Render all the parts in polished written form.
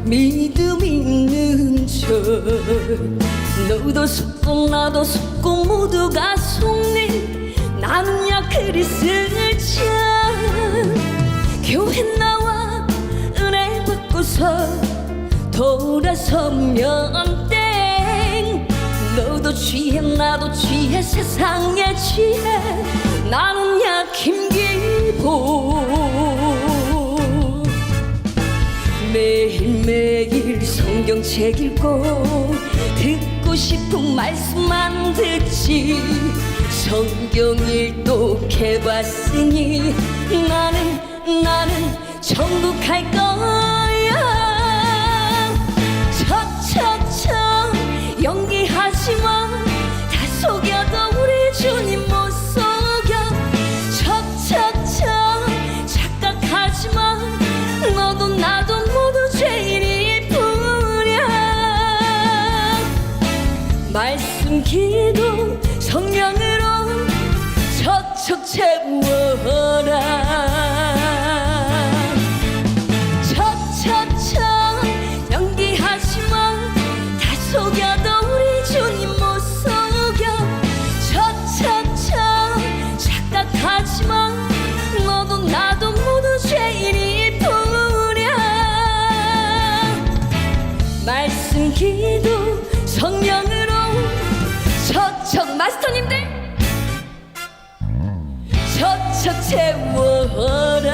믿음 있는 척. 너도 속고 나도 속고 모두가 속네. 나는야 그리스를 참. 교회 나와 은혜 받고서 돌아서면 땡. 너도 취해 나도 취해 세상에 취해. 나는야 김기복. 매일매일 성경책 읽고 듣고 싶은 말씀만 듣지. 성경 일독해봤으니 나는 천국 갈 거야. 척척척 연기하지마. 다 속여도 우리 주님 못 속여. 척척척 착각하지마. 너도 나도 모두 죄인일 뿐이야. 말씀 기도 성령으로 척척 채워라. 척척척 연기하지마. 다 속여도 우리 주님 못 속여. 척척척 착각하지마. 너도 나도 모두 죄인일 뿐이야. 말씀 기도 성령으로 척척. 마스터님들 척척 채워라.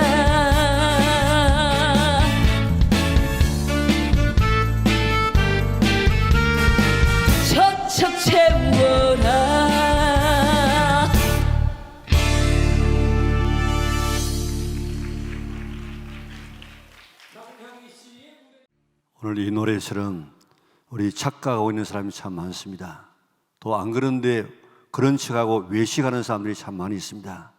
척척 채워라. 오늘 이 노래처럼 우리 착각하고 있는 사람이 참 많습니다. 또 안 그런데 그런 척하고 외식하는 사람들이 참 많이 있습니다.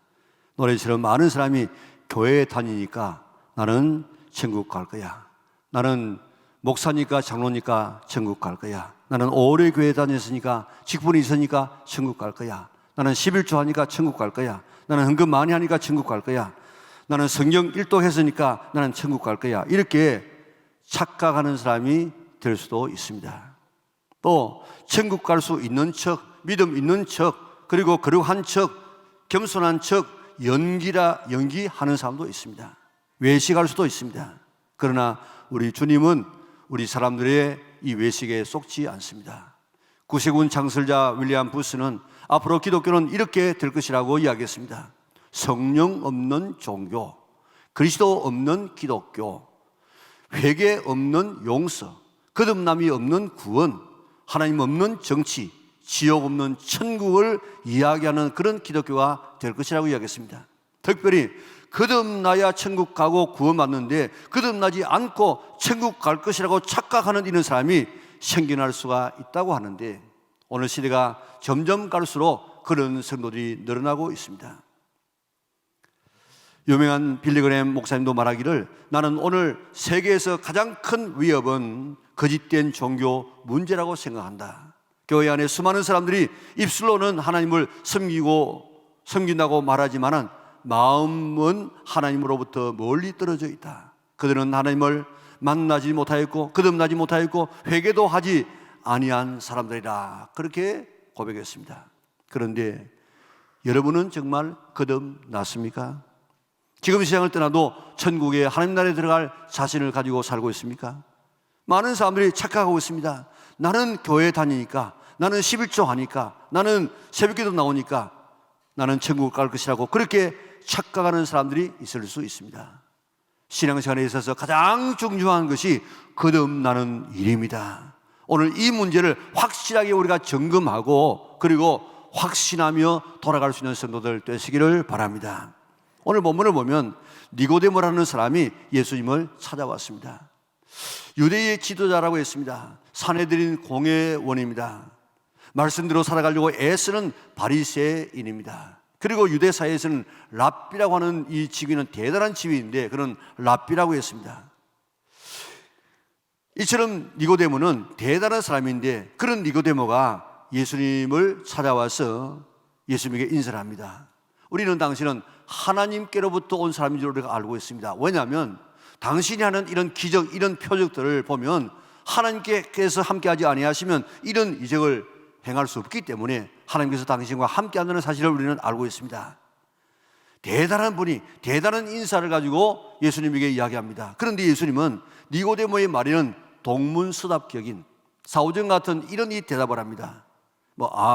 노래처럼 많은 사람이 교회에 다니니까 나는 천국 갈 거야. 나는 목사니까 장로니까 천국 갈 거야. 나는 오래 교회 다녔으니까 직분이 있으니까 천국 갈 거야. 나는 11조 하니까 천국 갈 거야. 나는 헌금 많이 하니까 천국 갈 거야. 나는 성경 일독했으니까 나는 천국 갈 거야. 이렇게 착각하는 사람이 될 수도 있습니다. 또 천국 갈 수 있는 척, 믿음 있는 척, 그리고 거룩한 척, 겸손한 척 연기하는 사람도 있습니다. 외식할 수도 있습니다. 그러나 우리 주님은 우리 사람들의 이 외식에 속지 않습니다. 구세군 창설자 윌리엄 부스는 앞으로 기독교는 이렇게 될 것이라고 이야기했습니다. 성령 없는 종교, 그리스도 없는 기독교, 회개 없는 용서, 거듭남이 없는 구원, 하나님 없는 정치, 지옥 없는 천국을 이야기하는 그런 기독교가 될 것이라고 이야기했습니다. 특별히 거듭나야 천국 가고 구원받는데 거듭나지 않고 천국 갈 것이라고 착각하는 이런 사람이 생겨날 수가 있다고 하는데, 오늘 시대가 점점 갈수록 그런 성도들이 늘어나고 있습니다. 유명한 빌리그램 목사님도 말하기를, 나는 오늘 세계에서 가장 큰 위협은 거짓된 종교 문제라고 생각한다. 교회 안에 수많은 사람들이 입술로는 하나님을 섬긴다고 말하지만 마음은 하나님으로부터 멀리 떨어져 있다. 그들은 하나님을 만나지 못하였고 거듭나지 못하였고 회개도 하지 아니한 사람들이라, 그렇게 고백했습니다. 그런데 여러분은 정말 거듭났습니까? 지금 세상을 떠나도 천국에 하나님 나라에 들어갈 자신을 가지고 살고 있습니까? 많은 사람들이 착각하고 있습니다. 나는 교회 다니니까, 나는 11조 하니까, 나는 새벽기도 나오니까 나는 천국 갈 것이라고 그렇게 착각하는 사람들이 있을 수 있습니다. 신앙생활에 있어서 가장 중요한 것이 거듭나는 일입니다. 오늘 이 문제를 확실하게 우리가 점검하고 그리고 확신하며 돌아갈 수 있는 성도들 되시기를 바랍니다. 오늘 본문을 보면 니고데모라는 사람이 예수님을 찾아왔습니다. 유대의 지도자라고 했습니다. 사내들인 공회원입니다. 말씀대로 살아가려고 애쓰는 바리새인입니다. 그리고 유대 사회에서는 랍비라고 하는 이 직위는 대단한 직위인데 그런 랍비라고 했습니다. 이처럼 니고데모는 대단한 사람인데, 그런 니고데모가 예수님을 찾아와서 예수님에게 인사를 합니다. 우리는 당시는 하나님께로부터 온 사람인 줄 우리가 알고 있습니다. 왜냐하면 당신이 하는 이런 기적, 이런 표적들을 보면 하나님께서 함께하지 아니하시면 이런 이적을 행할 수 없기 때문에 하나님께서 당신과 함께한다는 사실을 우리는 알고 있습니다. 대단한 분이 대단한 인사를 가지고 예수님에게 이야기합니다. 그런데 예수님은 니고데모의 말에는 동문서답격인 사오정 같은 이런 이 대답을 합니다.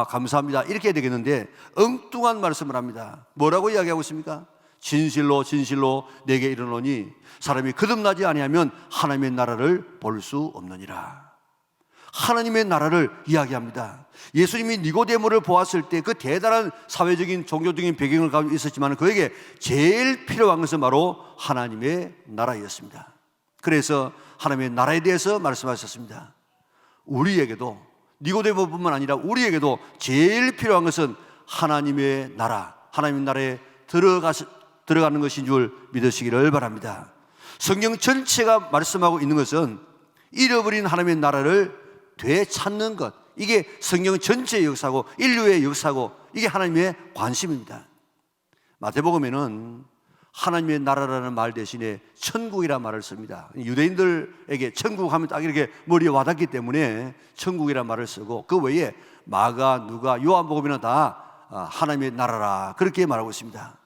감사합니다 이렇게 해야 되겠는데 엉뚱한 말씀을 합니다. 뭐라고 이야기하고 있습니까? 진실로 진실로 내게 이르노니 사람이 거듭나지 아니하면 하나님의 나라를 볼 수 없느니라. 하나님의 나라를 이야기합니다. 예수님이 니고데모를 보았을 때 그 대단한 사회적인 종교적인 배경을 가지고 있었지만 그에게 제일 필요한 것은 바로 하나님의 나라였습니다. 그래서 하나님의 나라에 대해서 말씀하셨습니다. 우리에게도 니고데모뿐만 아니라 우리에게도 제일 필요한 것은 하나님의 나라, 하나님의 나라에 들어가는 것인 줄 믿으시기를 바랍니다. 성경 전체가 말씀하고 있는 것은 잃어버린 하나님의 나라를 되찾는 것, 이게 성경 전체의 역사고 인류의 역사고 이게 하나님의 관심입니다. 마태복음에는 하나님의 나라라는 말 대신에 천국이라는 말을 씁니다. 유대인들에게 천국 하면 딱 이렇게 머리에 와닿기 때문에 천국이라는 말을 쓰고 그 외에 마가, 누가, 요한복음에는 다 하나님의 나라라 그렇게 말하고 있습니다.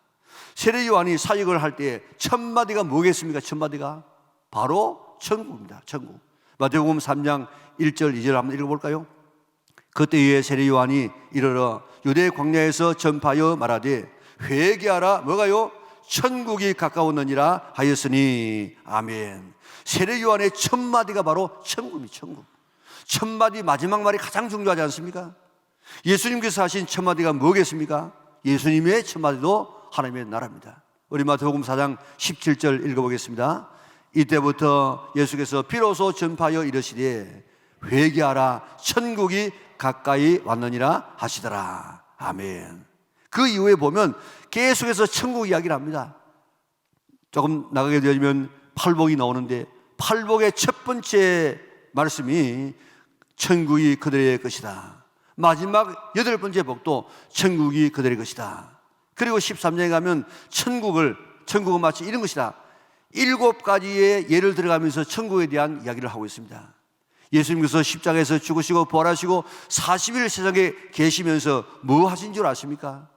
세례 요한이 사역을 할 때 첫 마디가 뭐겠습니까? 첫 마디가 바로 천국입니다. 천국. 마태복음 3장 1절 2절 한번 읽어볼까요? 그때에 세례 요한이 이르러 유대 광야에서 전파하여 말하되 회개하라 뭐가요? 천국이 가까웠느니라 하였으니 아멘. 세례 요한의 첫 마디가 바로 천국입니다. 천국. 첫 마디 마지막 말이 가장 중요하지 않습니까? 예수님께서 하신 첫 마디가 뭐겠습니까? 예수님의 첫 마디도 하나님의 나라입니다. 우리 마태복음 4장 17절 읽어보겠습니다. 이때부터 예수께서 비로소 전파하여 이르시되 회개하라 천국이 가까이 왔느니라 하시더라. 아멘. 그 이후에 보면 계속해서 천국 이야기를 합니다. 조금 나가게 되면 팔복이 나오는데 팔복의 첫 번째 말씀이 천국이 그들의 것이다. 마지막 8번째 복도 천국이 그들의 것이다. 그리고 13장에 가면 천국은 마치 이런 것이다. 7가지의 예를 들어가면서 천국에 대한 이야기를 하고 있습니다. 예수님께서 십자가에서 죽으시고 부활하시고 40일 세상에 계시면서 뭐 하신 줄 아십니까?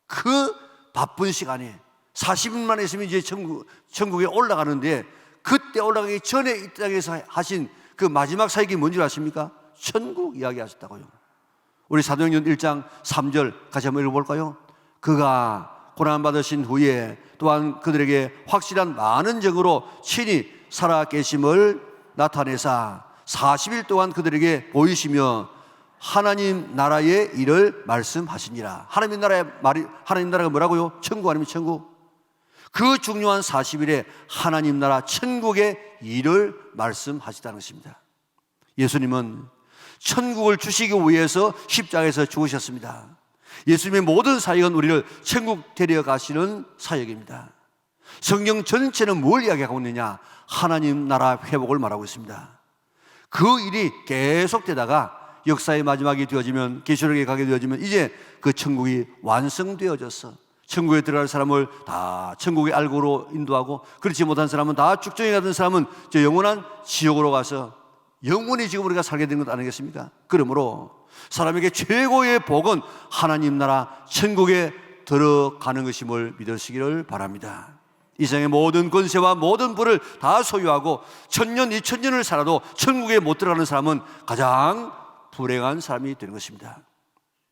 그 바쁜 시간에 40일만 있으면 이제 천국에 올라가는데 그때 올라가기 전에 이 땅에서 하신 그 마지막 사역이 뭔지 아십니까? 천국 이야기 하셨다고요. 우리 사도행전 1장 3절 같이 한번 읽어볼까요? 그가 고난받으신 후에 또한 그들에게 확실한 많은 증거로 친히 살아 계심을 나타내사 40일 동안 그들에게 보이시며 하나님 나라의 일을 말씀하시니라. 하나님 나라가 뭐라고요? 천국 아니면 천국? 그 중요한 40일에 하나님 나라 천국의 일을 말씀하시다는 것입니다. 예수님은 천국을 주시기 위해서 십자가에서 죽으셨습니다. 예수님의 모든 사역은 우리를 천국 데려가시는 사역입니다. 성경 전체는 뭘 이야기하고 있느냐? 하나님 나라 회복을 말하고 있습니다. 그 일이 계속되다가 역사의 마지막이 되어지면, 계시록에 가게 되어지면 이제 그 천국이 완성되어져서 천국에 들어갈 사람을 다 천국의 알고로 인도하고, 그렇지 못한 사람은 다 죽정에 가던 사람은 저 영원한 지옥으로 가서 영원히 지금 우리가 살게 된 것 아니겠습니까? 그러므로 사람에게 최고의 복은 하나님 나라 천국에 들어가는 것임을 믿으시기를 바랍니다. 이 세상의 모든 권세와 모든 부를 다 소유하고 1000년, 2000년을 살아도 천국에 못 들어가는 사람은 가장 불행한 사람이 되는 것입니다.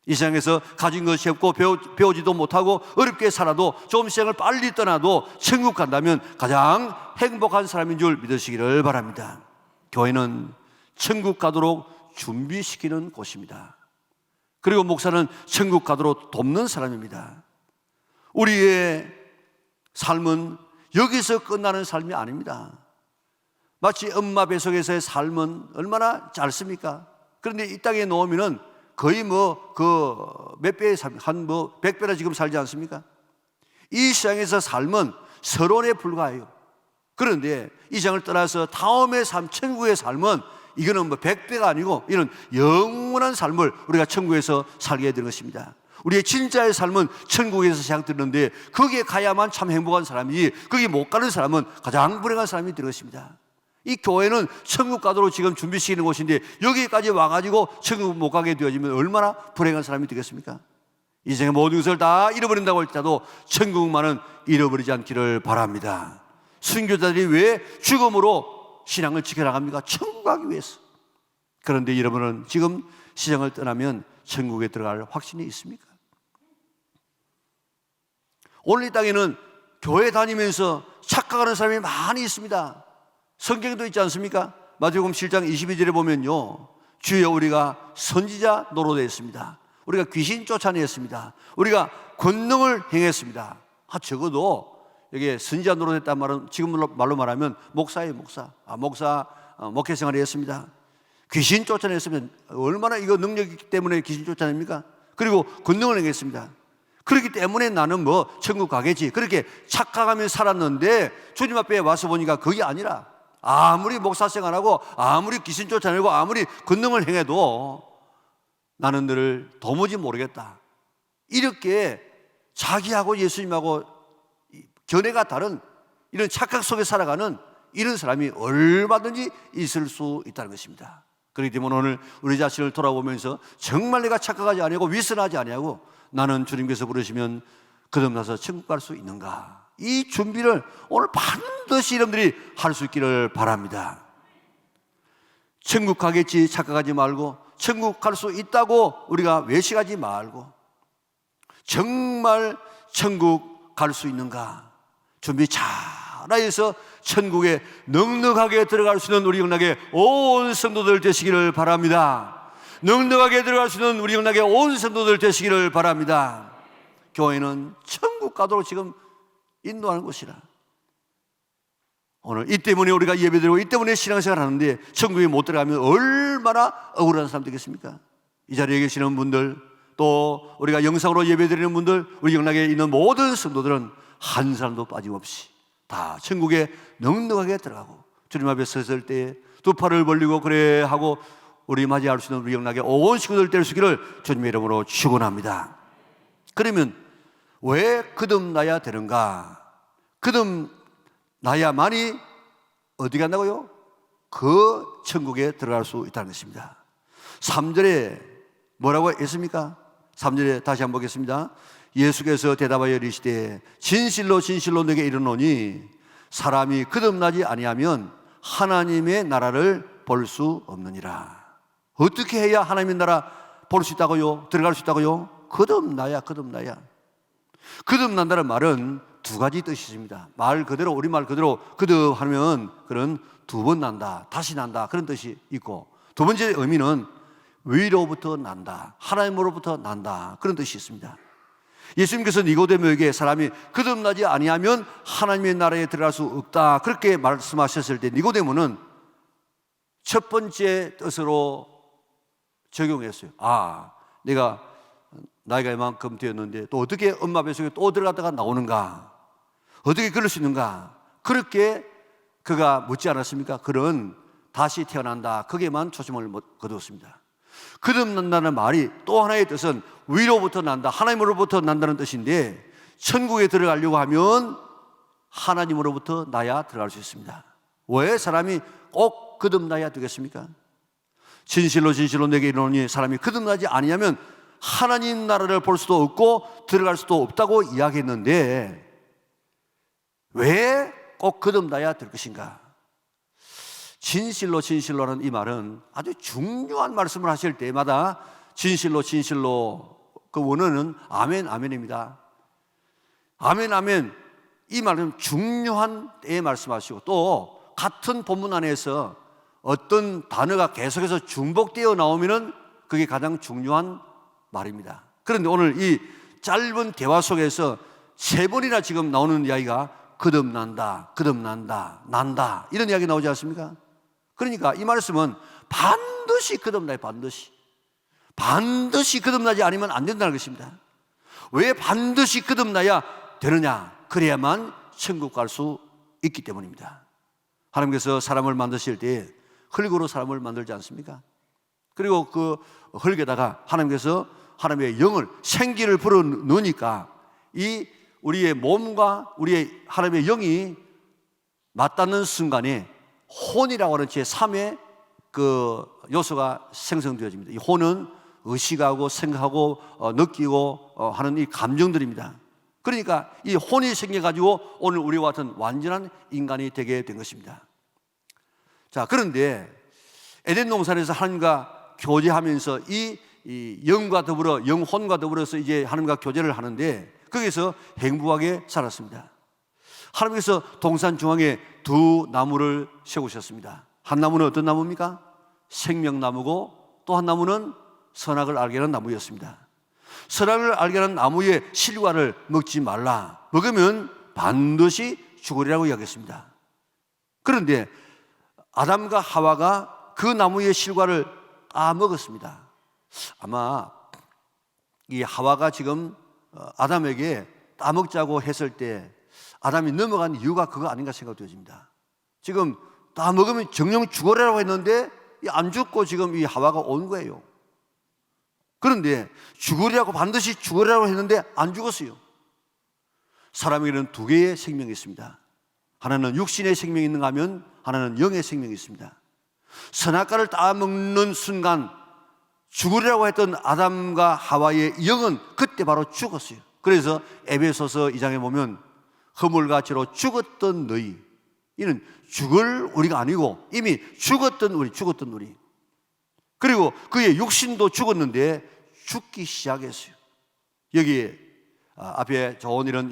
이 세상에서 가진 것이 없고 배우지도 못하고 어렵게 살아도 조금 시간을 빨리 떠나도 천국 간다면 가장 행복한 사람인 줄 믿으시기를 바랍니다. 교회는 천국 가도록 준비시키는 곳입니다. 그리고 목사는 천국 가도록 돕는 사람입니다. 우리의 삶은 여기서 끝나는 삶이 아닙니다. 마치 엄마 뱃속에서의 삶은 얼마나 짧습니까? 그런데 이 땅에 놓으면은 거의 몇 배의 삶, 한 100배나 지금 살지 않습니까? 이 세상에서 삶은 서론에 불과해요. 그런데 이 세상을 떠나서 다음의 삶, 천국의 삶은 이거는 100배가 아니고 이런 영원한 삶을 우리가 천국에서 살게 되는 것입니다. 우리의 진짜의 삶은 천국에서 시작되는데 거기에 가야만 참 행복한 사람이지 거기 못 가는 사람은 가장 불행한 사람이 될 것입니다. 이 교회는 천국 가도록 지금 준비시키는 곳인데 여기까지 와가지고 천국 못 가게 되어지면 얼마나 불행한 사람이 되겠습니까? 인생의 모든 것을 다 잃어버린다고 할지라도 천국만은 잃어버리지 않기를 바랍니다. 순교자들이 왜 죽음으로 신앙을 지켜나갑니까? 천국 가기 위해서. 그런데 여러분은 지금 시장을 떠나면 천국에 들어갈 확신이 있습니까? 오늘 이 땅에는 교회 다니면서 착각하는 사람이 많이 있습니다. 성경에도 있지 않습니까? 마태복음 7장 22절에 보면요, 주여 우리가 선지자 노릇했습니다. 우리가 귀신 쫓아냈습니다. 우리가 권능을 행했습니다. 적어도 여기에 선지자 노릇했다는 말은 지금 말로 말하면 목사예요. 목사 목회 생활을 했습니다. 귀신 쫓아냈으면 얼마나 이거 능력이 있기 때문에 귀신 쫓아냅니까? 그리고 권능을 행했습니다. 그렇기 때문에 나는 천국 가겠지, 그렇게 착각하며 살았는데 주님 앞에 와서 보니까 그게 아니라 아무리 목사 생활하고 아무리 귀신 쫓아내고 아무리 권능을 행해도 나는 너를 도무지 모르겠다, 이렇게 자기하고 예수님하고 견해가 다른 이런 착각 속에 살아가는 이런 사람이 얼마든지 있을 수 있다는 것입니다. 그렇기 때문에 오늘 우리 자신을 돌아보면서 정말 내가 착각하지 아니하고 위선하지 아니하고 나는 주님께서 부르시면 거듭나서 천국 갈 수 있는가, 이 준비를 오늘 반드시 여러분들이 할 수 있기를 바랍니다. 천국 가겠지 착각하지 말고, 천국 갈 수 있다고 우리가 외식하지 말고, 정말 천국 갈 수 있는가 준비 잘하여서 천국에 넉넉하게 들어갈 수 있는 우리 영락의 온 성도들 되시기를 바랍니다. 넉넉하게 들어갈 수 있는 우리 영락의 온 성도들 되시기를 바랍니다. 교회는 천국 가도록 지금 인도하는 곳이라. 오늘 이 때문에 우리가 예배드리고 이 때문에 신앙생활 하는데 천국에 못 들어가면 얼마나 억울한 사람 되겠습니까? 이 자리에 계시는 분들, 또 우리가 영상으로 예배드리는 분들, 우리 영락에 있는 모든 성도들은 한 사람도 빠짐없이 다 천국에 넉넉하게 들어가고 주님 앞에 섰을 때 두 팔을 벌리고 그래 하고 우리 맞이할 수 있는 우리 영락의 온 식구들 될 수 있기를 주님의 이름으로 축원합니다. 그러면 왜 거듭나야 되는가? 거듭나야만이 어디 간다고요? 그 천국에 들어갈 수 있다는 것입니다. 3절에 뭐라고 했습니까? 3절에 다시 한번 보겠습니다. 예수께서 대답하여 이르시되 진실로 진실로 내게 이르노니 사람이 거듭나지 아니하면 하나님의 나라를 볼 수 없느니라. 어떻게 해야 하나님의 나라 볼 수 있다고요? 들어갈 수 있다고요? 거듭나야. 거듭난다는 말은 두 가지 뜻이 있습니다. 말 그대로, 우리말 그대로 거듭하면 그런 두 번 난다, 다시 난다, 그런 뜻이 있고, 두 번째 의미는 위로부터 난다, 하나님으로부터 난다, 그런 뜻이 있습니다. 예수님께서 니고데모에게 사람이 거듭나지 아니하면 하나님의 나라에 들어갈 수 없다, 그렇게 말씀하셨을 때 니고데모는 첫 번째 뜻으로 적용했어요. 내가 나이가 이만큼 되었는데 또 어떻게 엄마 뱃속에 또 들어갔다가 나오는가, 어떻게 그럴 수 있는가, 그렇게 그가 묻지 않았습니까? 그런 다시 태어난다, 거기에만 초점을 거두었습니다. 거듭난다는 말이 또 하나의 뜻은 위로부터 난다, 하나님으로부터 난다는 뜻인데, 천국에 들어가려고 하면 하나님으로부터 나야 들어갈 수 있습니다. 왜 사람이 꼭 거듭나야 되겠습니까? 진실로 진실로 내게 이르노니 사람이 거듭나지 아니하면 하나님 나라를 볼 수도 없고 들어갈 수도 없다고 이야기했는데 왜 꼭 거듭나야 될 것인가? 진실로 진실로라는 이 말은 아주 중요한 말씀을 하실 때마다 진실로 진실로 그 원어는 아멘 아멘입니다. 아멘 아멘, 이 말은 중요한 때에 말씀하시고, 또 같은 본문 안에서 어떤 단어가 계속해서 중복되어 나오면은 그게 가장 중요한 말입니다. 그런데 오늘 이 짧은 대화 속에서 세 번이나 지금 나오는 이야기가 거듭난다, 거듭난다, 난다, 이런 이야기 나오지 않습니까? 그러니까 이 말씀은 반드시 거듭나요. 반드시 거듭나지 않으면 안 된다는 것입니다. 왜 반드시 거듭나야 되느냐? 그래야만 천국 갈 수 있기 때문입니다. 하나님께서 사람을 만드실 때 흙으로 사람을 만들지 않습니까? 그리고 그 흙에다가 하나님께서 하나님의 영을 생기를 불어넣으니까 이 우리의 몸과 우리의 하나님의 영이 맞닿는 순간에 혼이라고 하는 제3의 그 요소가 생성되어집니다. 이 혼은 의식하고 생각하고 느끼고 하는 이 감정들입니다. 그러니까 이 혼이 생겨가지고 오늘 우리와 같은 완전한 인간이 되게 된 것입니다. 자, 그런데 에덴 동산에서 하나님과 교제하면서 이 영과 더불어 영혼과 더불어서 이제 하나님과 교제를 하는데 거기서 행복하게 살았습니다. 하나님께서 동산 중앙에 두 나무를 세우셨습니다. 한 나무는 어떤 나무입니까? 생명나무고 또 한 나무는 선악을 알게 하는 나무였습니다. 선악을 알게 하는 나무의 실과를 먹지 말라. 먹으면 반드시 죽으리라고 이야기했습니다. 그런데 아담과 하와가 그 나무의 실과를 먹었습니다. 아마 이 하와가 지금 아담에게 따먹자고 했을 때 아담이 넘어간 이유가 그거 아닌가 생각되어집니다. 지금 다 먹으면 정령 죽어라고 했는데 안 죽고 지금 이 하와가 온 거예요. 그런데 죽으리라고 반드시 죽으라고 했는데 안 죽었어요. 사람에게는 두 개의 생명이 있습니다. 하나는 육신의 생명이 있는가 하면 하나는 영의 생명이 있습니다. 선악과를 따먹는 순간 죽으리라고 했던 아담과 하와의 영은 그때 바로 죽었어요. 그래서 에베소서 2장에 보면 허물같이로 죽었던 너희, 이는 죽을 우리가 아니고 이미 죽었던 우리. 그리고 그의 육신도 죽었는데 죽기 시작했어요. 여기 앞에 좋은 이런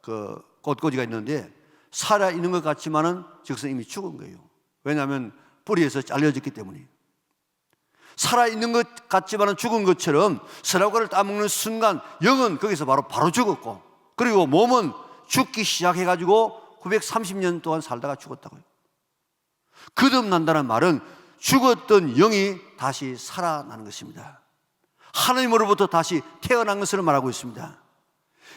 그 꽃꽂이가 있는데 살아 있는 것 같지만은 즉슨 이미 죽은 거예요. 왜냐하면 뿌리에서 잘려졌기 때문에. 살아 있는 것 같지만은 죽은 것처럼 선악과를 따먹는 순간 영은 거기서 바로 죽었고, 그리고 몸은 죽기 시작해가지고 930년 동안 살다가 죽었다고요. 거듭난다는 말은 죽었던 영이 다시 살아나는 것입니다. 하나님으로부터 다시 태어난 것을 말하고 있습니다.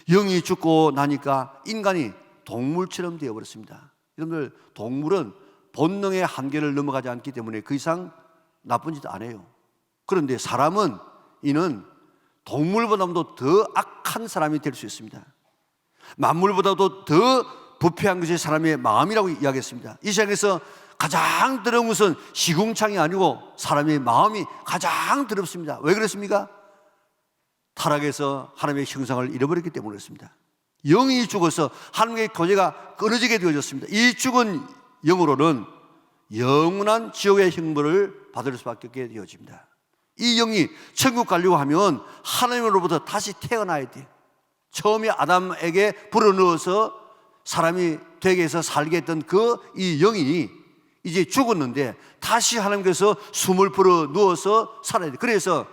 영이 죽고 나니까 인간이 동물처럼 되어버렸습니다. 여러분들, 동물은 본능의 한계를 넘어가지 않기 때문에 그 이상 나쁜 짓 안 해요. 그런데 사람은 이는 동물보다도 더 악한 사람이 될 수 있습니다. 만물보다도 더 부패한 것이 사람의 마음이라고 이야기했습니다. 이 세상에서 가장 더러운 것은 시궁창이 아니고 사람의 마음이 가장 더럽습니다. 왜 그렇습니까? 타락해서 하나님의 형상을 잃어버렸기 때문에 그렇습니다. 영이 죽어서 하나님의 교제가 끊어지게 되어졌습니다. 이 죽은 영으로는 영원한 지옥의 형벌을 받을 수밖에 없게 되어집니다. 이 영이 천국 가려고 하면 하나님으로부터 다시 태어나야 돼요. 처음에 아담에게 불어넣어서 사람이 되게 해서 살게 했던 그 이 영이 이제 죽었는데 다시 하나님께서 숨을 불어 넣어서 살아야 돼요. 그래서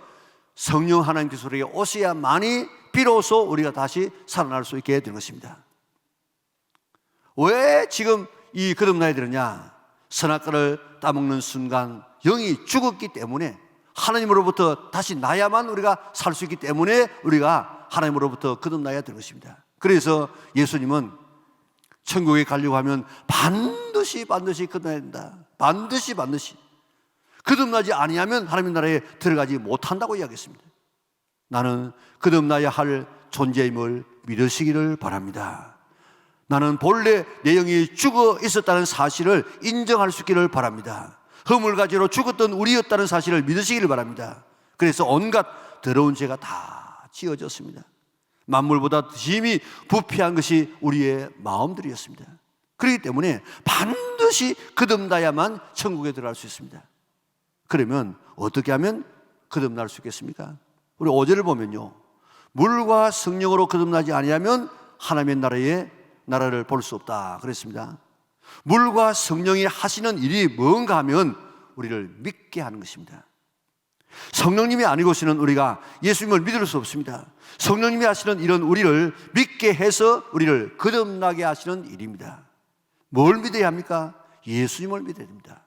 성령 하나님께서 우리에게 오셔야만이 비로소 우리가 다시 살아날 수 있게 되는 것입니다. 왜 지금 이 거듭나야 되느냐? 선악과를 따먹는 순간 영이 죽었기 때문에 하나님으로부터 다시 나야만 우리가 살 수 있기 때문에 우리가 하나님으로부터 거듭나야 되는 것입니다. 그래서 예수님은 천국에 가려고 하면 반드시 거듭나야 된다. 반드시 거듭나지 아니하면 하나님의 나라에 들어가지 못한다고 이야기했습니다. 나는 거듭나야 할 존재임을 믿으시기를 바랍니다. 나는 본래 내 영이 죽어 있었다는 사실을 인정할 수 있기를 바랍니다. 허물가지로 죽었던 우리였다는 사실을 믿으시기를 바랍니다. 그래서 온갖 더러운 죄가 다 지어졌습니다. 만물보다 심히 부패한 것이 우리의 마음들이었습니다. 그렇기 때문에 반드시 거듭나야만 천국에 들어갈 수 있습니다. 그러면 어떻게 하면 거듭날 수 있겠습니까? 우리 5절을 보면요, 물과 성령으로 거듭나지 아니하면 하나님의 나라를 볼 수 없다 그랬습니다. 물과 성령이 하시는 일이 뭔가 하면 우리를 믿게 하는 것입니다. 성령님이 아니고서는 우리가 예수님을 믿을 수 없습니다. 성령님이 하시는 일은 우리를 믿게 해서 우리를 거듭나게 하시는 일입니다. 뭘 믿어야 합니까? 예수님을 믿어야 됩니다.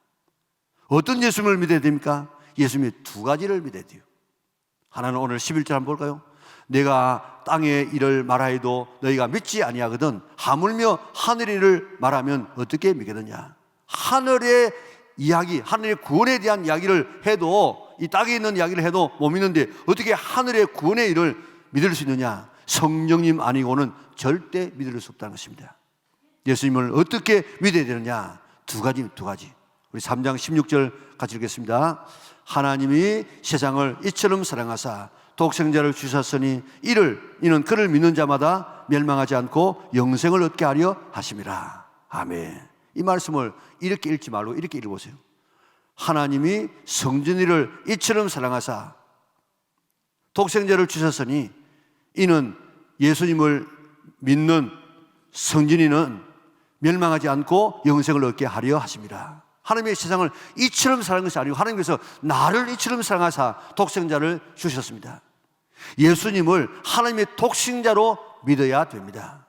어떤 예수님을 믿어야 됩니까? 예수님의 두 가지를 믿어야 돼요. 하나는 오늘 11절 한번 볼까요? 내가 땅의 일을 말하여도 너희가 믿지 아니하거든 하물며 하늘의 일을 말하면 어떻게 믿겠느냐? 하늘의 이야기, 하늘의 구원에 대한 이야기를 해도 이 땅에 있는 이야기를 해도 못 믿는데 어떻게 하늘의 구원의 일을 믿을 수 있느냐? 성령님 아니고는 절대 믿을 수 없다는 것입니다. 예수님을 어떻게 믿어야 되느냐? 두 가지. 우리 3장 16절 같이 읽겠습니다. 하나님이 세상을 이처럼 사랑하사 독생자를 주셨으니 이는 그를 믿는 자마다 멸망하지 않고 영생을 얻게 하려 하심이라. 아멘. 이 말씀을 이렇게 읽지 말고 이렇게 읽어보세요. 하나님이 성전이를 이처럼 사랑하사 독생자를 주셨으니 이는 예수님을 믿는 성전이는 멸망하지 않고 영생을 얻게 하려 하심이라. 하나님의 세상을 이처럼 사랑한 것이 아니고 하나님께서 나를 이처럼 사랑하사 독생자를 주셨습니다. 예수님을 하나님의 독생자로 믿어야 됩니다.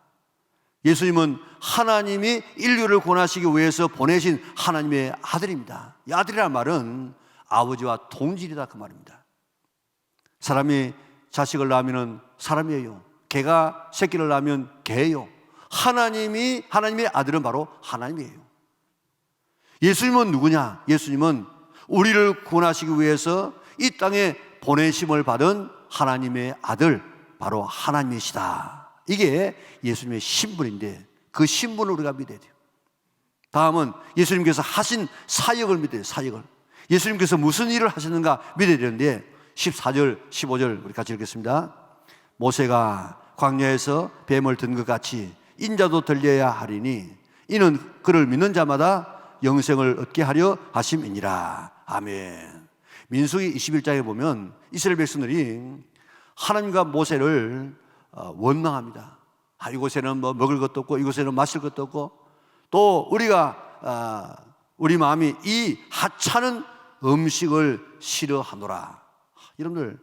예수님은 하나님이 인류를 구원하시기 위해서 보내신 하나님의 아들입니다. 이 아들이라는 말은 아버지와 동질이다 그 말입니다. 사람이 자식을 낳으면 사람이에요. 개가 새끼를 낳으면 개예요. 하나님의 아들은 바로 하나님이에요. 예수님은 누구냐? 예수님은 우리를 구원하시기 위해서 이 땅에 보내심을 받은 하나님의 아들, 바로 하나님이시다. 이게 예수님의 신분인데 그 신분을 우리가 믿어야 돼요. 다음은 예수님께서 하신 사역을 믿어야 돼요. 사역을. 예수님께서 무슨 일을 하셨는가 믿어야 되는데 14절, 15절 우리 같이 읽겠습니다. 모세가 광야에서 뱀을 든 것 같이 인자도 들려야 하리니 이는 그를 믿는 자마다 영생을 얻게 하려 하심이니라. 아멘. 민수기 21장에 보면 이스라엘 백성들이 하나님과 모세를 원망합니다. 이곳에는 뭐 먹을 것도 없고 이곳에는 마실 것도 없고 또 우리 마음이 이 하찮은 음식을 싫어하노라. 여러분들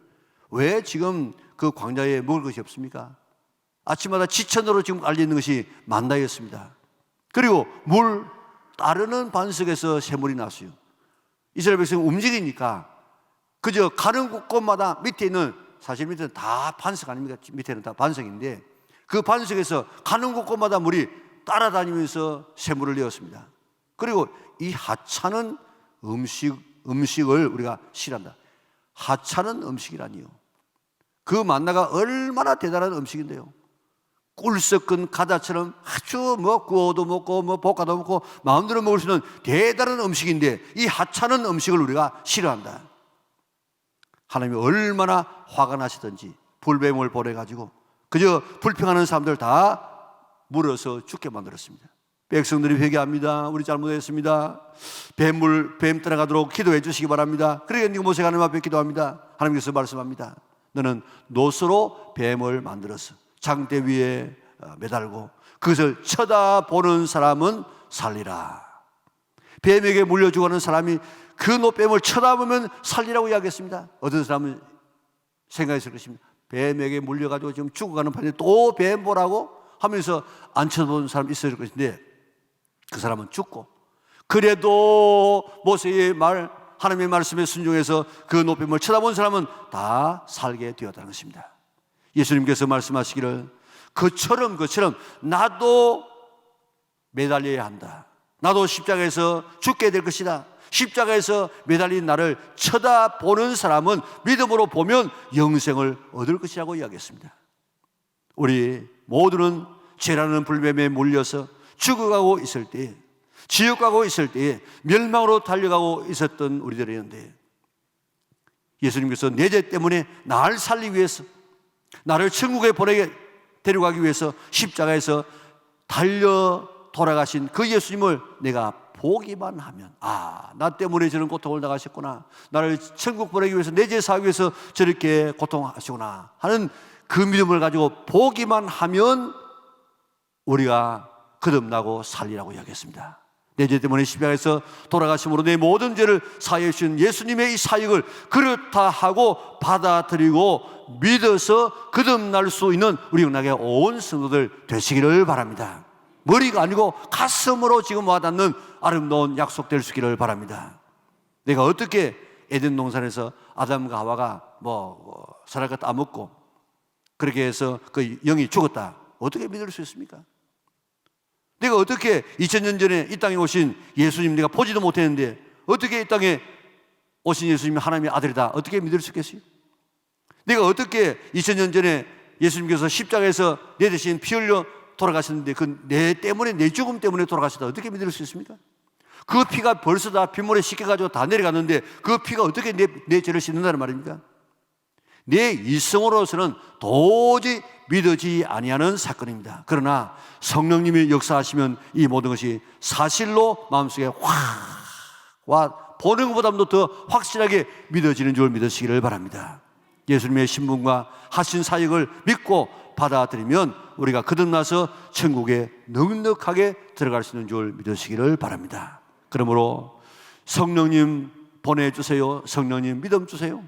왜 지금 그 광야에 먹을 것이 없습니까? 아침마다 지천으로 지금 깔려있는 것이 만나였습니다. 그리고 물 따르는 반석에서 샘물이 났어요. 이스라엘 백성이 움직이니까 그저 가는 곳곳마다 밑에 있는, 사실 밑에는 다 반석 아닙니까? 밑에는 다 반석인데 그 반석에서 가는 곳곳마다 물이 따라다니면서 샘물을 내었습니다. 그리고 이 하찮은 음식을 우리가 싫어한다. 하찮은 음식이라니요. 그 만나가 얼마나 대단한 음식인데요. 꿀 섞은 가자처럼 아주 구워도 먹고 볶아도 먹고 마음대로 먹을 수 있는 대단한 음식인데 이 하찮은 음식을 우리가 싫어한다. 하나님이 얼마나 화가 나시던지 불뱀을 보내가지고 그저 불평하는 사람들 다 물어서 죽게 만들었습니다. 백성들이 회개합니다. 우리 잘못했습니다. 뱀 따라가도록 기도해 주시기 바랍니다. 그러니까 모세가 하나님 앞에 기도합니다. 하나님께서 말씀합니다. 너는 노스로 뱀을 만들어서 장대 위에 매달고 그것을 쳐다보는 사람은 살리라. 뱀에게 물려 죽어가는 사람이 그 노뱀을 쳐다보면 살리라고 이야기했습니다. 어떤 사람은 생각했을 것입니다. 뱀에게 물려가지고 지금 죽어가는 판에 또 뱀 보라고 하면서 안 쳐다보는 사람이 있을 것인데 그 사람은 죽고 그래도 모세의 말, 하나님의 말씀에 순종해서 그 노뱀을 쳐다본 사람은 다 살게 되었다는 것입니다. 예수님께서 말씀하시기를 그처럼 나도 매달려야 한다. 나도 십자가에서 죽게 될 것이다. 십자가에서 매달린 나를 쳐다보는 사람은 믿음으로 보면 영생을 얻을 것이라고 이야기했습니다. 우리 모두는 죄라는 불뱀에 몰려서 죽어가고 있을 때, 지옥 가고 있을 때 멸망으로 달려가고 있었던 우리들이었는데 예수님께서 내 죄 때문에 나를 살리기 위해서, 나를 천국에 데려가기 위해서 십자가에서 달려 돌아가신 그 예수님을 내가 보기만 하면 나 때문에 저런 고통을 당하셨구나, 나를 천국 보내기 위해서 내 죄 사하기 위해서 저렇게 고통하시구나 하는 그 믿음을 가지고 보기만 하면 우리가 거듭나고 살리라고 이야기했습니다. 내 죄 때문에 십자가에서 돌아가심으로 내 모든 죄를 사해 주신 예수님의 이 사역을 그렇다 하고 받아들이고 믿어서 거듭날 수 있는 우리 영락의 온 성도들 되시기를 바랍니다. 머리가 아니고 가슴으로 지금 와닿는 아름다운 약속될 수 있기를 바랍니다. 내가 어떻게 에덴 동산에서 아담과 하와가 살할 것 따먹고 그렇게 해서 그 영이 죽었다, 어떻게 믿을 수 있습니까? 내가 어떻게 2000년 전에 이 땅에 오신 예수님 내가 보지도 못했는데 어떻게 이 땅에 오신 예수님이 하나님의 아들이다 어떻게 믿을 수 있겠어요? 내가 어떻게 2000년 전에 예수님께서 십자가에서 내 대신 피 흘려 돌아가셨는데 그 내 때문에, 내 죽음 때문에 돌아가셨다 어떻게 믿을 수 있습니까? 그 피가 벌써 다 빗물에 씻겨가지고 다 내려갔는데 그 피가 어떻게 내 죄를 씻는다는 말입니까? 내 이성으로서는 도저히 믿어지지 아니하는 사건입니다. 그러나 성령님이 역사하시면 이 모든 것이 사실로 마음속에 확 와 보는 것보다도 더 확실하게 믿어지는 줄 믿으시기를 바랍니다. 예수님의 신분과 하신 사역을 믿고 받아들이면 우리가 거듭나서 천국에 넉넉하게 들어갈 수 있는 줄 믿으시기를 바랍니다. 그러므로 성령님 보내주세요. 성령님 믿음 주세요.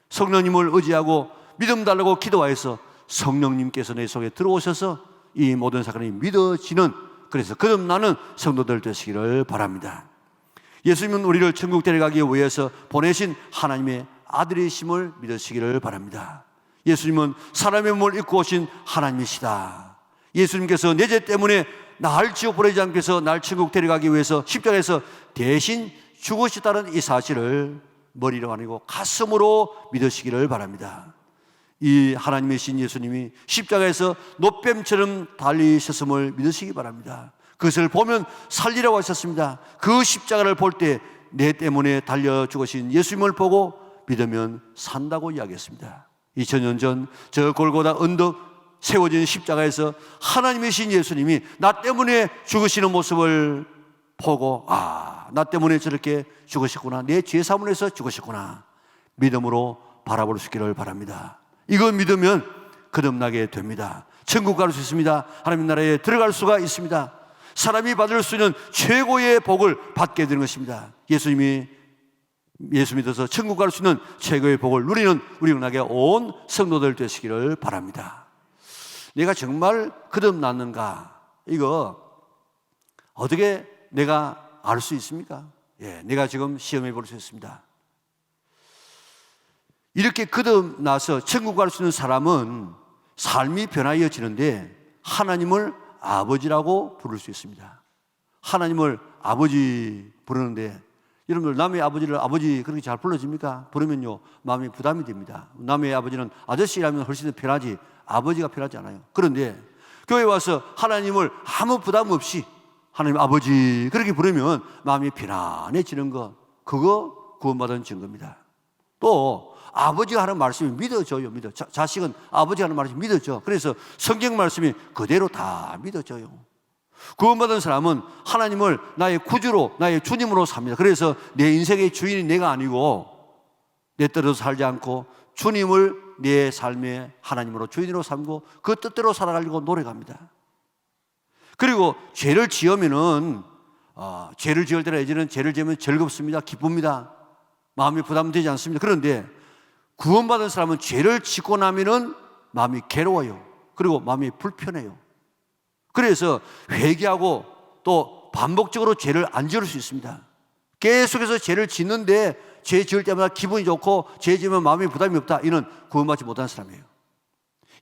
성령님을 의지하고 믿음 달라고 기도하여서 성령님께서 내 속에 들어오셔서 이 모든 사건이 믿어지는, 그래서 거듭나는 성도들 되시기를 바랍니다. 예수님은 우리를 천국 데려가기 위해서 보내신 하나님의 아들이심을 믿으시기를 바랍니다. 예수님은 사람의 몸을 입고 오신 하나님이시다. 예수님께서 내 죄 때문에 날 지옥 보내지 않기 위해서 날 천국 데려가기 위해서 십자가에서 대신 죽으셨다는 이 사실을 머리로 아니고 가슴으로 믿으시기를 바랍니다. 이 하나님이신 예수님이 십자가에서 노뱀처럼 달리셨음을 믿으시기 바랍니다. 그것을 보면 살리라고 하셨습니다. 그 십자가를 볼 때 내 때문에 달려 죽으신 예수님을 보고 믿으면 산다고 이야기했습니다. 2000년 전 저 골고다 언덕 세워진 십자가에서 하나님이신 예수님이 나 때문에 죽으시는 모습을 보고 나 때문에 저렇게 죽으셨구나, 내 죄 사함을 해서 죽으셨구나, 믿음으로 바라볼 수 있기를 바랍니다. 이걸 믿으면 거듭나게 됩니다. 천국 갈 수 있습니다. 하나님 나라에 들어갈 수가 있습니다. 사람이 받을 수 있는 최고의 복을 받게 되는 것입니다. 예수 믿어서 천국 갈 수 있는 최고의 복을 누리는 우리 은하계 온 성도들 되시기를 바랍니다. 내가 정말 거듭났는가, 이거 어떻게 내가 알 수 있습니까? 내가 지금 시험해 볼 수 있습니다. 이렇게 거듭나서 천국 갈 수 있는 사람은 삶이 변화해지는데 하나님을 아버지라고 부를 수 있습니다. 하나님을 아버지 부르는데 여러분들 남의 아버지를 아버지 그렇게 잘 불러집니까? 부르면요 마음이 부담이 됩니다. 남의 아버지는 아저씨라면 훨씬 더 편하지 아버지가 편하지 않아요. 그런데 교회 와서 하나님을 아무 부담 없이 하나님 아버지 그렇게 부르면 마음이 편안해지는 것, 그거 구원받은 증거입니다. 또 아버지가 하는 말씀이 믿어져요. 자식은 아버지가 하는 말씀이 믿어져. 그래서 성경 말씀이 그대로 다 믿어져요. 구원받은 사람은 하나님을 나의 구주로, 나의 주님으로 삽니다. 그래서 내 인생의 주인이 내가 아니고 내 뜻대로 살지 않고 주님을 내 삶의 하나님으로 주인으로 삼고 그 뜻대로 살아가려고 노력합니다. 그리고 죄를 지으면은 죄를 지을 때나 예전에는 죄를 지으면 즐겁습니다. 기쁩니다. 마음이 부담되지 않습니다. 그런데 구원받은 사람은 죄를 짓고 나면은 마음이 괴로워요. 그리고 마음이 불편해요. 그래서 회개하고 또 반복적으로 죄를 안 지을 수 있습니다. 계속해서 죄를 짓는데 죄 지을 때마다 기분이 좋고 죄 지으면 마음이 부담이 없다, 이는 구원받지 못한 사람이에요.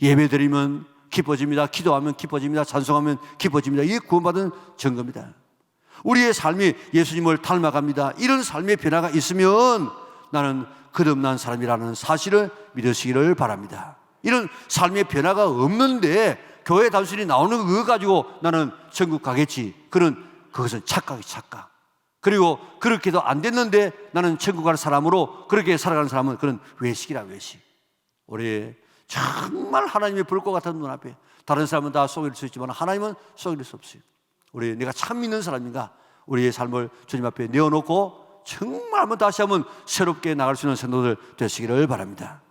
예배드리면 기뻐집니다. 기도하면 기뻐집니다. 찬송하면 기뻐집니다. 이게 구원받은 증거입니다. 우리의 삶이 예수님을 닮아갑니다. 이런 삶의 변화가 있으면 나는 거듭난 사람이라는 사실을 믿으시기를 바랍니다. 이런 삶의 변화가 없는데 교회 단순히 나오는 거 가지고 나는 천국 가겠지, 그것은 착각이 착각. 그리고 그렇게도 안 됐는데 나는 천국 갈 사람으로 그렇게 살아가는 사람은 그런 외식이라, 외식. 우리 정말 하나님의 불꽃 같은 눈앞에 다른 사람은 다 속일 수 있지만 하나님은 속일 수 없어요. 내가 참 믿는 사람인가, 우리의 삶을 주님 앞에 내어놓고 정말 다시 한번 새롭게 나갈 수 있는 성도들 되시기를 바랍니다.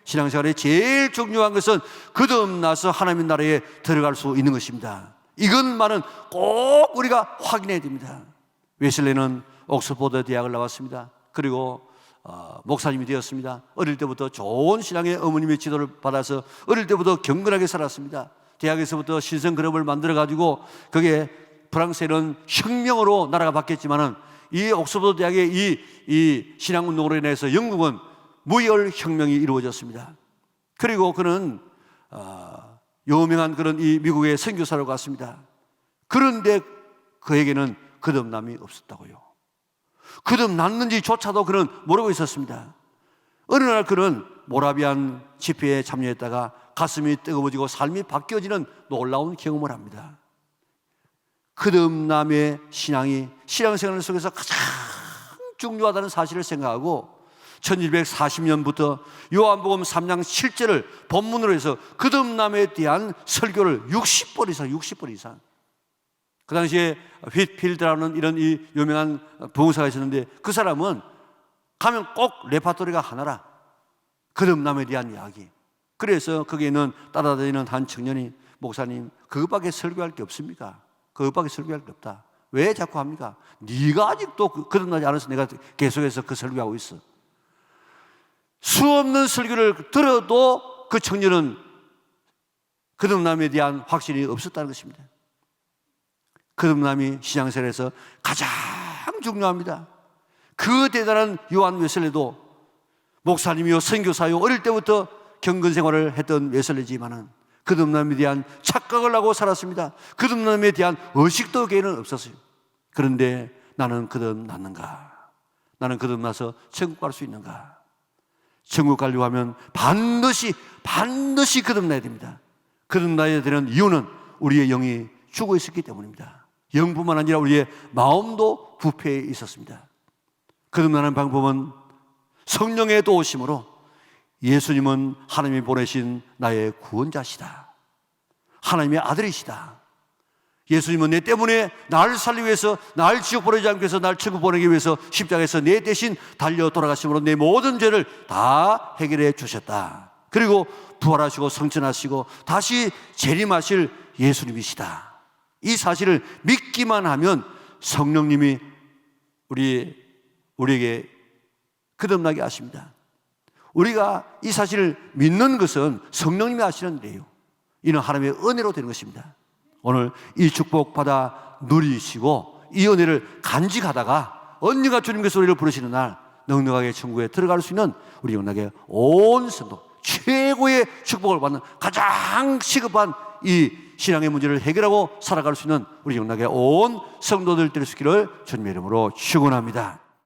신앙생활의 제일 중요한 것은 거듭나서 하나님 나라에 들어갈 수 있는 것입니다. 이것만은 꼭 우리가 확인해야 됩니다. 웨슬리는 옥스퍼드 대학을 나왔습니다. 그리고 목사님이 되었습니다. 어릴 때부터 좋은 신앙의 어머님의 지도를 받아서 어릴 때부터 경건하게 살았습니다. 대학에서부터 신성그룹을 만들어가지고 그게 프랑스에는 혁명으로 나라가 바뀌었지만은 이 옥스퍼드 대학의 이 신앙운동으로 인해서 영국은 무혈혁명이 이루어졌습니다. 그리고 그는 유명한 그런 이 미국의 선교사로 갔습니다. 그런데 그에게는 거듭남이 없었다고요. 거듭났는지조차도 그는 모르고 있었습니다. 어느 날 그는 모라비안 집회에 참여했다가 가슴이 뜨거워지고 삶이 바뀌어지는 놀라운 경험을 합니다. 거듭남의 신앙이 신앙생활 속에서 가장 중요하다는 사실을 생각하고 1240년부터 요한복음 3장 7절을 본문으로 해서 거듭남에 대한 설교를 60번 이상 그 당시에 휘트필드라는 이런 이 유명한 부흥사가 있었는데 그 사람은 가면 꼭 레파토리가 하나라. 거듭남에 대한 이야기. 그래서 거기에는 따라다니는 한 청년이 목사님 그것밖에 설교할 게 없습니까? 그것밖에 설교할 게 없다. 왜 자꾸 합니까? 네가 아직도 거듭나지 않아서 내가 계속해서 그 설교하고 있어. 수없는 설교를 들어도 그 청년은 거듭남에 대한 확신이 없었다는 것입니다. 거듭남이 신앙생활에서 가장 중요합니다. 그 대단한 요한 웨슬레도 목사님이요 선교사요 어릴 때부터 경건 생활을 했던 웨슬레지만은 거듭남에 대한 착각을 하고 살았습니다. 거듭남에 대한 의식도 걔는 없었어요. 그런데 나는 거듭났는가? 나는 거듭나서 천국 갈 수 있는가? 천국 가려고 하면 반드시 거듭나야 됩니다. 거듭나야 되는 이유는 우리의 영이 죽어 있었기 때문입니다. 영뿐만 아니라 우리의 마음도 부패해 있었습니다. 거듭나는 방법은 성령의 도우심으로 예수님은 하나님이 보내신 나의 구원자시다. 하나님의 아들이시다. 예수님은 내 때문에 나를 살리기 위해서, 나를 지옥 보내지 않기 위해서, 나를 천국 보내기 위해서 십자가에서 내 대신 달려 돌아가심으로 내 모든 죄를 다 해결해 주셨다. 그리고 부활하시고 성천하시고 다시 재림하실 예수님이시다. 이 사실을 믿기만 하면 성령님이 우리에게 거듭나게 하십니다. 우리가 이 사실을 믿는 것은 성령님이 하시는 일이에요. 이는 하나님의 은혜로 되는 것입니다. 오늘 이 축복 받아 누리시고 이 은혜를 간직하다가 언젠가 주님께서 우리를 부르시는 날 넉넉하게 천국에 들어갈 수 있는 우리 영락의 온 성도, 최고의 축복을 받는 가장 시급한 이 신앙의 문제를 해결하고 살아갈 수 있는 우리 영락의 온 성도들 될 수 있기를 주님의 이름으로 축원합니다.